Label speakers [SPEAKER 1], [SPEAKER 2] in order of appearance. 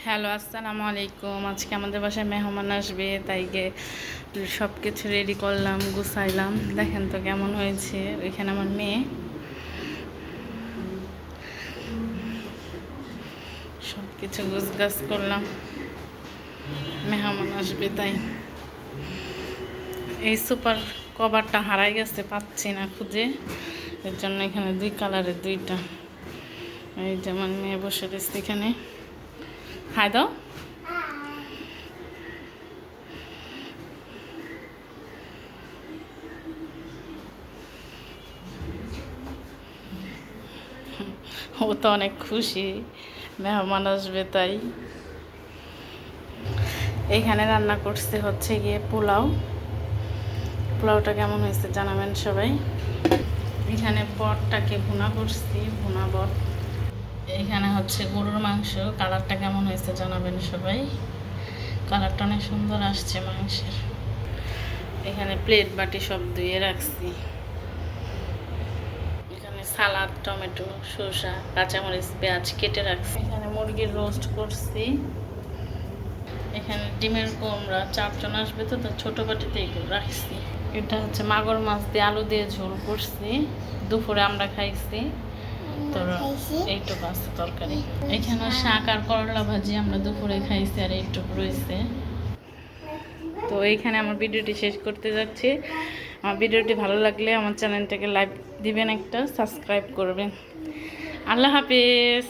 [SPEAKER 1] Hello, আসসালামু আলাইকুম। আজকে আমাদের বাসায় মেহমান আসবে, তাই সব কিছু রেডি করলাম, গুছাইলাম। দেখেন তো কেমন হয়েছে। ওইখানে আমার মেয়ে, সব কিছু গুছগাছ করলাম, মেহমান আসবে তাই। এই সুপার কভারটা হারাই গেছে, পাচ্ছি না খুঁজে, এর জন্য এখানে দুই কালারের দুইটা। এই যে আমার মেয়ে বসে রয়েছে এখানে। হাই দাও। ও তো অনেক খুশি, মেহমান আসবে তাই। এইখানে রান্না করতে হচ্ছে গিয়ে পোলাও। পোলাওটা কেমন হয়েছে জানাবেন সবাই। এখানে বটটাকে ভুনা করছি, ভুনা বট। এখানে হচ্ছে গরুর মাংস। কালারটা কেমন হয়েছে জানাবেন সবাই। কালারটা অনেক সুন্দর আসছে মাংসের। এখানে প্লেট বাটি সব ধুয়ে রাখছি। এখানে সালাদ, টমেটো, শসা, কাঁচামরিচ, পেঁয়াজ কেটে রাখছি। এখানে মুরগির রোস্ট করছি। এখানে ডিমের কুমড়া, 4 জন আসবে তো ছোট বাটিতে এগুলো রাখছি। এটা হচ্ছে মাগুর মাছ দিয়ে আলু দিয়ে ঝোল করছি, দুপুরে আমরা খাইছি। তো এইটুকু আছে তরকারি। এখানে শাক আর করলা ভাজি আমরা দুপুরে খাইছি, আর এইটুকু রয়েছে। তো এইখানে আমার ভিডিওটি শেষ করতে যাচ্ছি। আমার ভিডিওটি ভালো লাগলে আমার চ্যানেলটাকে লাইক দিবেন, একটা সাবস্ক্রাইব করবেন। আল্লাহ হাফেজ।